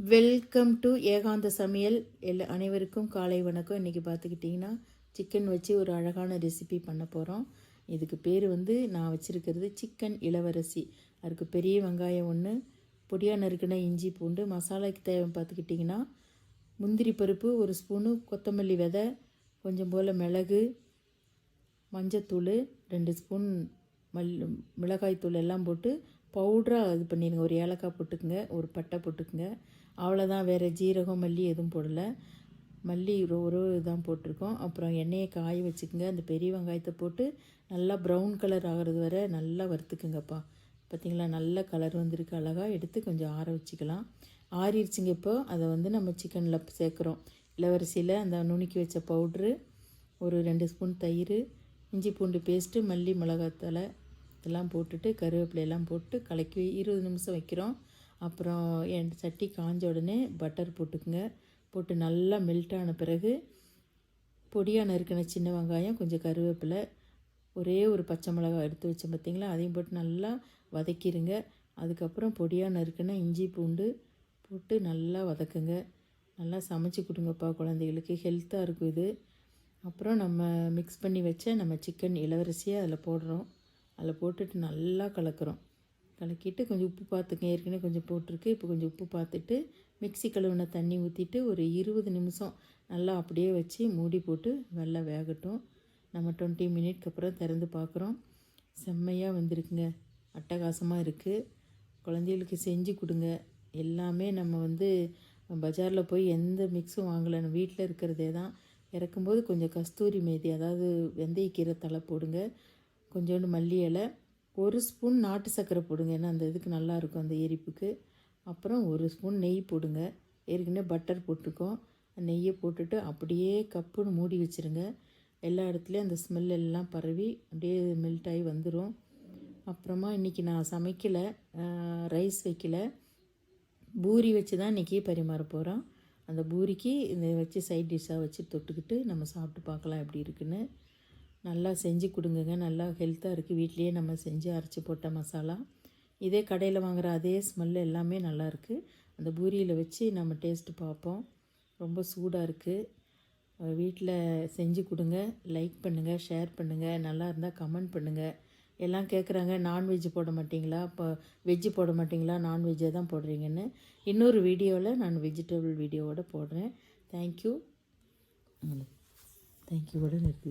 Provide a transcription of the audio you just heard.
Welcome to ஏகாந்த சமையல். அனைவருக்கும் காலை வணக்கம். இன்றைக்கி பார்த்துக்கிட்டிங்கன்னா சிக்கன் வச்சு ஒரு அழகான ரெசிபி பண்ண போகிறோம். இதுக்கு பேர் நான் வச்சுருக்கிறது சிக்கன் இளவரசி. அதுக்கு பெரிய வெங்காயம் ஒன்று, பொடியாக நறுக்கின இஞ்சி பூண்டு, மசாலாக்கு தேவை பார்த்துக்கிட்டிங்கன்னா முந்திரி பருப்பு ஒரு ஸ்பூனு, கொத்தமல்லி விதை கொஞ்சம் போல், மிளகு, மஞ்சத்தூள் 2 ஸ்பூன், மிளகாய்த்தூள் எல்லாம் போட்டு பவுட்ராக இது பண்ணிடுங்க. ஒரு ஏலக்காய் போட்டுக்குங்க, ஒரு பட்டை போட்டுக்குங்க, அவ்வளோதான். வேறு ஜீரகம் மல்லி எதுவும் போடலை. மல்லி ஒரு இதான் போட்டிருக்கோம். அப்புறம் எண்ணெயை காய வச்சுக்கோங்க. அந்த பெரிய வெங்காயத்தை போட்டு நல்லா ப்ரௌன் கலர் ஆகிறது வரை நல்லா வறுத்துக்குங்கப்பா. பார்த்திங்களா, நல்ல கலர் வந்திருக்கு. அழகாக எடுத்து கொஞ்சம் ஆற வச்சுக்கலாம். ஆறிடுச்சுங்க. இப்போ அதை நம்ம சிக்கனில் சேர்க்குறோம். இளவரசியில் அந்த நுணுக்கி வச்ச பவுட்ரு, ஒரு 2 ஸ்பூன் தயிர், இஞ்சி பூண்டு பேஸ்ட்டு, மல்லி மிளகாத்தலை இதெல்லாம் போட்டுட்டு கருவேப்பிலையெல்லாம் போட்டு கலக்கி 20 நிமிஷம் வைக்கிறோம். அப்புறம் சட்டி காஞ்ச உடனே பட்டர் போட்டுக்குங்க. போட்டு நல்லா மெல்ட் ஆன பிறகு பொடியாக நறுக்கின சின்ன வெங்காயம், கொஞ்சம் கருவேப்பிலை, ஒரே ஒரு பச்சை மிளகாய் எடுத்து வச்சோம் பார்த்திங்களா, அதையும் போட்டு நல்லா வதக்கிடுங்க. அதுக்கப்புறம் பொடியாக நறுக்கின இஞ்சி பூண்டு போட்டு நல்லா வதக்குங்க. நல்லா சமைச்சு கொடுங்கப்பா, குழந்தைகளுக்கு ஹெல்த்தாக இருக்கும் இது. அப்புறம் நம்ம மிக்ஸ் பண்ணி வச்ச நம்ம சிக்கன் இளவரசியை அதில் போடுறோம். அதில் போட்டுட்டு நல்லா கலக்கிறோம். கலக்கிட்டு கொஞ்சம் உப்பு பார்த்துங்க. ஏற்கனவே கொஞ்சம் போட்டிருக்கு. இப்போ கொஞ்சம் உப்பு பார்த்துட்டு மிக்ஸி கழுவின தண்ணி ஊற்றிட்டு ஒரு 20 நிமிஷம் நல்லா அப்படியே வச்சு மூடி போட்டு நல்லா வேகட்டும். நம்ம 20 மினிட்க்கு அப்புறம் திறந்து பார்க்குறோம். செம்மையாக வந்திருக்குங்க, அட்டகாசமாக இருக்குது. குழந்தைகளுக்கு செஞ்சு கொடுங்க. எல்லாமே நம்ம பஜாரில் போய் எந்த மிக்ஸும் வாங்கலை, நம்ம வீட்டில் இருக்கிறதே தான். இறக்கும்போது கொஞ்சம் கஸ்தூரி மேதி, அதாவது வெந்தயக்கீரை தலை போடுங்க, கொஞ்சோண்டு மல்லி இலை, 1 ஸ்பூன் நாட்டு சர்க்கரை போடுங்க, ஏன்னா அந்த இதுக்கு நல்லாயிருக்கும் அந்த எரிப்புக்கு. அப்புறம் 1 ஸ்பூன் நெய் போடுங்க. ஏற்கனவே பட்டர் போட்டிருக்கோம். நெய்யை போட்டுட்டு அப்படியே கப்புன்னு மூடி வச்சுருங்க. எல்லா இடத்துலையும் அந்த ஸ்மெல் எல்லாம் பரவி அப்படியே மெல்ட் ஆகி வந்துடும். அப்புறமா இன்றைக்கி நான் சமைக்கலை, ரைஸ் வைக்கலை, பூரி வச்சு தான் இன்றைக்கி பரிமாற போகிறோம். அந்த பூரிக்கு இதை வச்சு சைட் டிஷ்ஷாக வச்சு தொட்டுக்கிட்டு நம்ம சாப்பிட்டு பார்க்கலாம் எப்படி இருக்குன்னு. நல்லா செஞ்சு கொடுங்கங்க. நல்லா ஹெல்த்தாக இருக்குது. வீட்லேயே நம்ம செஞ்சு அரைச்சி போட்ட மசாலா. இதே கடையில் வாங்குகிற அதே ஸ்மெல் எல்லாமே நல்லாயிருக்கு. அந்த பூரியில் வச்சு நம்ம டேஸ்ட்டு பார்ப்போம். ரொம்ப சூடாக இருக்குது. வீட்டில் செஞ்சு கொடுங்க. லைக் பண்ணுங்கள், ஷேர் பண்ணுங்கள். நல்லா இருந்தால் கமெண்ட் பண்ணுங்கள். எல்லாம் கேட்குறாங்க, நான்வெஜ் போட மாட்டிங்களா, இப்போ வெஜ்ஜு போட மாட்டிங்களா, நான்வெஜ்ஜை தான் போடுறீங்கன்னு. இன்னொரு வீடியோவில் நான் வெஜிடபிள் வீடியோவோடு போடுறேன். தேங்க்யூ. தேங்க்யூவோட நிறுத்தி